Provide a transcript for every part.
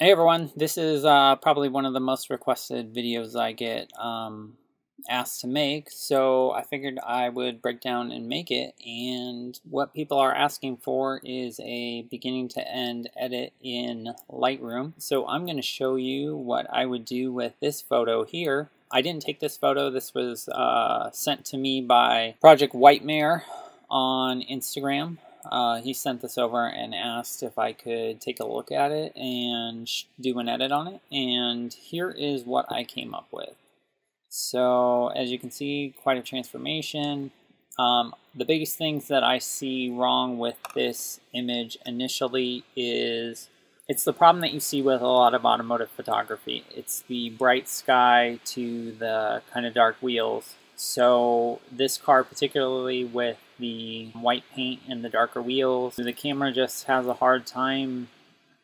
Hey everyone, this is probably one of the most requested videos I get asked to make, so I figured I would break down and make it. And what people are asking for is a beginning to end edit in Lightroom. So I'm going to show you what I would do with this photo here. I didn't take this photo. This was sent to me by Project Whitemare on Instagram. He sent this over and asked if I could take a look at it and do an edit on it. And here is what I came up with. So as you can see, quite a transformation. The biggest things that I see wrong with this image initially is it's the problem that you see with a lot of automotive photography. It's the bright sky to the kind of dark wheels. So this car, particularly with the white paint and the darker wheels, the camera just has a hard time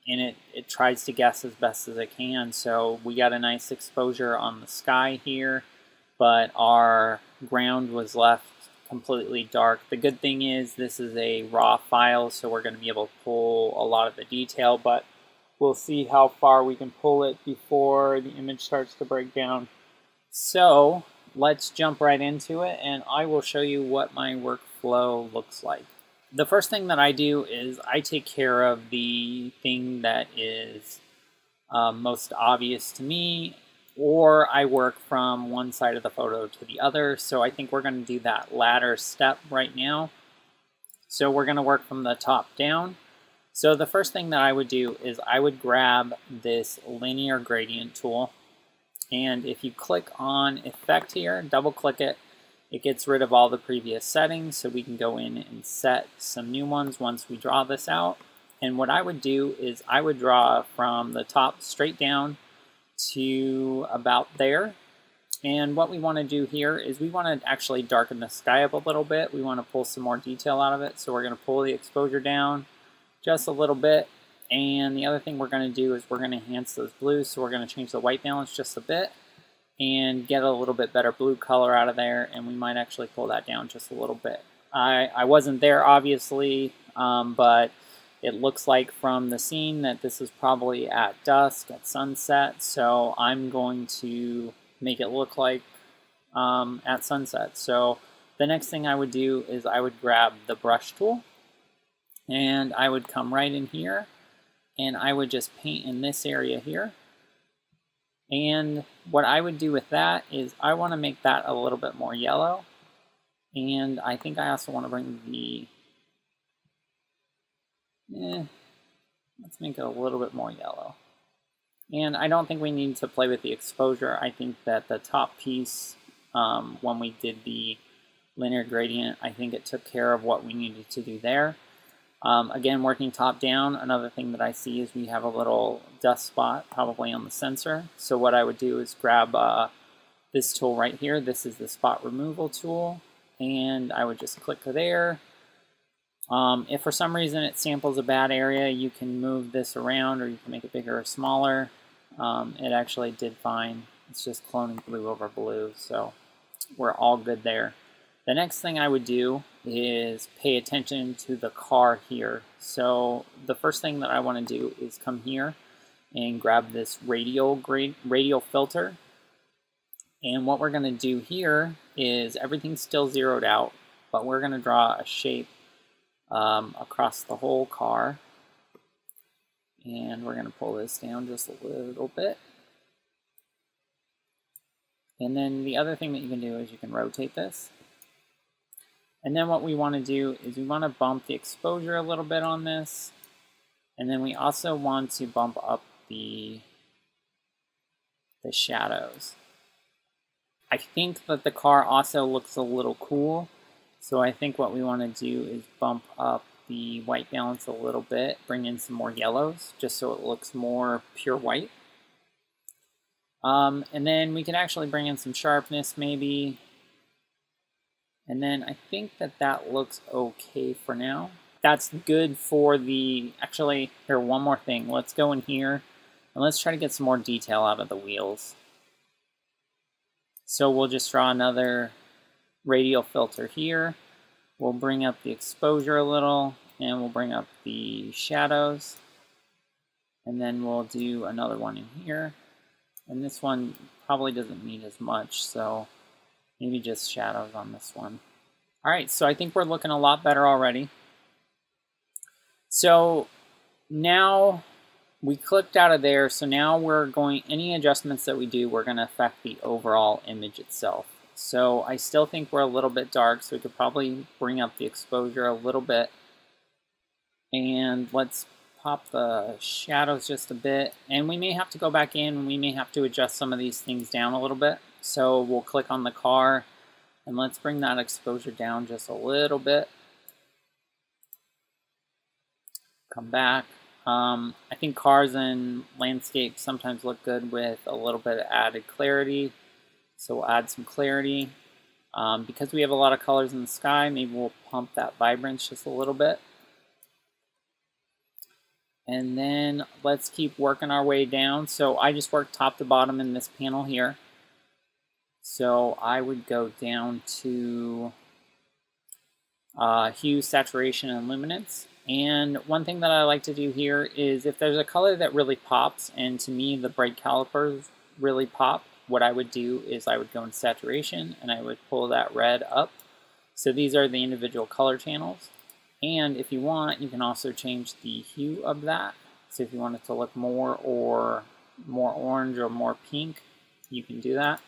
and it tries to guess as best as it can. So we got a nice exposure on the sky here, but our ground was left completely dark. The good thing is this is a raw file, so we're going to be able to pull a lot of the detail, but we'll see how far we can pull it before the image starts to break down. So let's jump right into it, and I will show you what my workflow looks like. The first thing that I do is I take care of the thing that is most obvious to me, or I work from one side of the photo to the other. So I think we're going to do that latter step right now. So we're going to work from the top down. So the first thing that I would do is I would grab this linear gradient tool. And if you click on Effect here, double click it, it gets rid of all the previous settings, so we can go in and set some new ones once we draw this out. And what I would do is I would draw from the top straight down to about there. And what we want to do here is we want to actually darken the sky up a little bit. We want to pull some more detail out of it, so we're going to pull the exposure down just a little bit. And the other thing we're going to do is we're going to enhance those blues, so we're going to change the white balance just a bit and get a little bit better blue color out of there, and we might actually pull that down just a little bit. I wasn't there obviously, but it looks like from the scene that this is probably at dusk, at sunset, so I'm going to make it look like at sunset. So the next thing I would do is I would grab the brush tool, and I would come right in here, and I would just paint in this area here. And what I would do with that is I want to make that a little bit more yellow. And I think I also want to bring the, let's make it a little bit more yellow. And I don't think we need to play with the exposure. I think that the top piece, when we did the linear gradient, I think it took care of what we needed to do there. Again, working top down, another thing that I see is we have a little dust spot probably on the sensor. So what I would do is grab this tool right here. This is the spot removal tool, and I would just click there. If for some reason it samples a bad area, you can move this around, or you can make it bigger or smaller. It actually did fine. It's just cloning blue over blue, so we're all good there. The next thing I would do is pay attention to the car here. So the first thing that I want to do is come here and grab this radial filter. And what we're going to do here is everything's still zeroed out, but we're going to draw a shape across the whole car. And we're going to pull this down just a little bit. And then the other thing that you can do is you can rotate this. And then what we want to do is we want to bump the exposure a little bit on this. And then we also want to bump up the shadows. I think that the car also looks a little cool. So I think what we want to do is bump up the white balance a little bit, bring in some more yellows, just so it looks more pure white. And then we can actually bring in some sharpness maybe. And then I think that that looks okay for now. That's good for the, actually, here, one more thing. Let's go in here and let's try to get some more detail out of the wheels. So we'll just draw another radial filter here. We'll bring up the exposure a little, and we'll bring up the shadows. And then we'll do another one in here. And this one probably doesn't need as much, so maybe just shadows on this one. All right, so I think we're looking a lot better already. So now we clicked out of there, so now we're going, any adjustments that we do, we're going to affect the overall image itself. So I still think we're a little bit dark, so we could probably bring up the exposure a little bit. And let's pop the shadows just a bit. And we may have to go back in, and we may have to adjust some of these things down a little bit. So we'll click on the car, and let's bring that exposure down just a little bit. Come back. I think cars and landscapes sometimes look good with a little bit of added clarity. So we'll add some clarity. Because we have a lot of colors in the sky, maybe we'll pump that vibrance just a little bit. And then let's keep working our way down. So I just worked top to bottom in this panel here. So I would go down to hue, saturation, and luminance. And one thing that I like to do here is if there's a color that really pops, and to me the bright calipers really pop, what I would do is I would go in saturation and I would pull that red up. So these are the individual color channels. And if you want, you can also change the hue of that. So if you want it to look more orange or more pink, you can do that.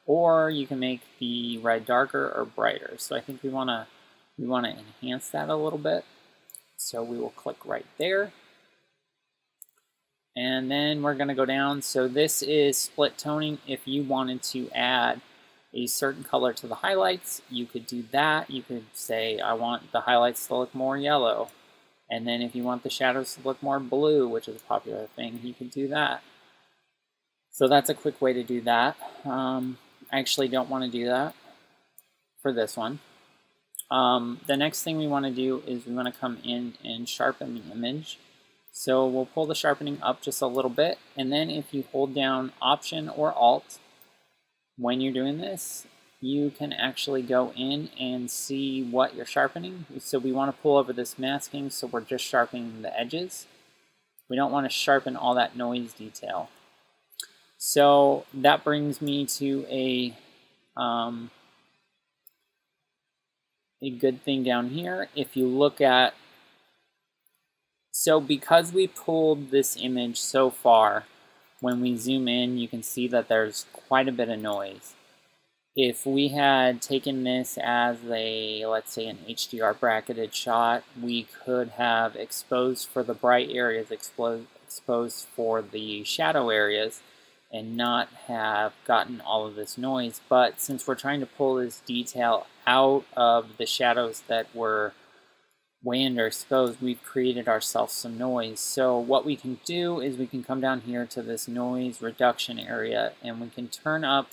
Or you can make the red darker or brighter. So I think we want to enhance that a little bit. So we will click right there. And then we're going to go down. So this is split toning. If you wanted to add a certain color to the highlights, you could do that. You could say, I want the highlights to look more yellow. And then if you want the shadows to look more blue, which is a popular thing, you can do that. So that's a quick way to do that. I actually don't want to do that for this one. The next thing we want to do is we want to come in and sharpen the image. So we'll pull the sharpening up just a little bit, and then if you hold down Option or Alt when you're doing this, you can actually go in and see what you're sharpening. So we want to pull over this masking, so we're just sharpening the edges. We don't want to sharpen all that noise detail. So that brings me to a good thing down here. If you look at, so because we pulled this image so far, when we zoom in, you can see that there's quite a bit of noise. If we had taken this as a, let's say, an HDR bracketed shot, we could have exposed for the bright areas, exposed for the shadow areas, and not have gotten all of this noise. But since we're trying to pull this detail out of the shadows that were way underexposed, we've created ourselves some noise. So what we can do is we can come down here to this noise reduction area, and we can turn up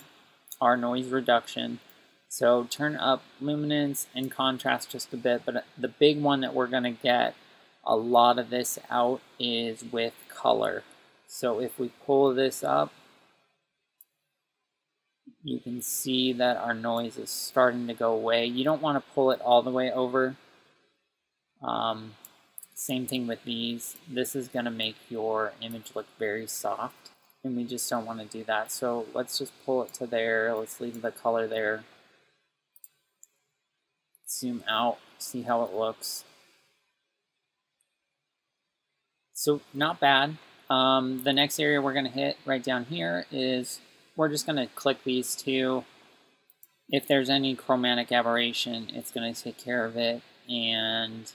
our noise reduction. So turn up luminance and contrast just a bit, but the big one that we're going to get a lot of this out is with color. So if we pull this up, you can see that our noise is starting to go away. You don't want to pull it all the way over. Same thing with these. This is going to make your image look very soft, and we just don't want to do that. So let's just pull it to there. Let's leave the color there. Zoom out, see how it looks. So not bad. The next area we're going to hit right down here is we're just going to click these two. If there's any chromatic aberration, it's going to take care of it. And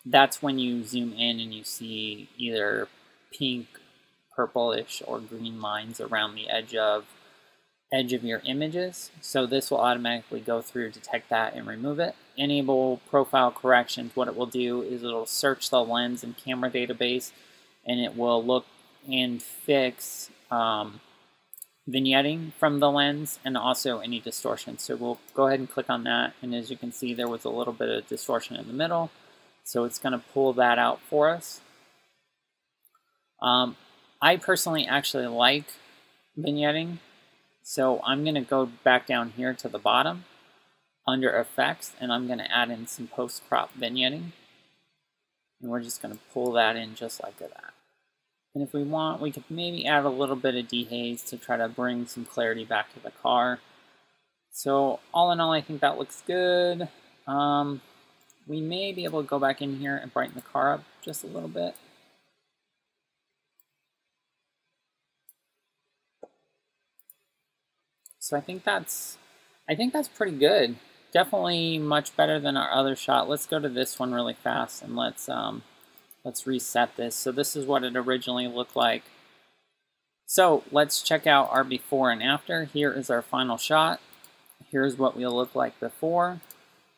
that's when you zoom in and you see either pink, purplish, or green lines around the edge of your images. So this will automatically go through, detect that, and remove it. Enable profile corrections. What it will do is it'll search the lens and camera database, and it will look and fix vignetting from the lens and also any distortion. So we'll go ahead and click on that, and as you can see, there was a little bit of distortion in the middle. So it's going to pull that out for us. I personally actually like vignetting. So I'm going to go back down here to the bottom under effects, and I'm going to add in some post-crop vignetting. And we're just going to pull that in just like that. And if we want, we could maybe add a little bit of dehaze to try to bring some clarity back to the car. So all in all, I think that looks good. We may be able to go back in here and brighten the car up just a little bit. So I think that's pretty good. Definitely much better than our other shot. Let's go to this one really fast and let's reset this. So this is what it originally looked like. So let's check out our before and after. Here is our final shot. Here's what we'll look like before.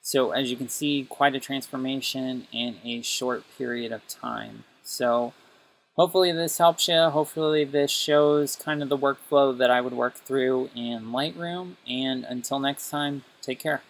So as you can see, quite a transformation in a short period of time. So hopefully this helps you. Hopefully this shows kind of the workflow that I would work through in Lightroom. And until next time, take care.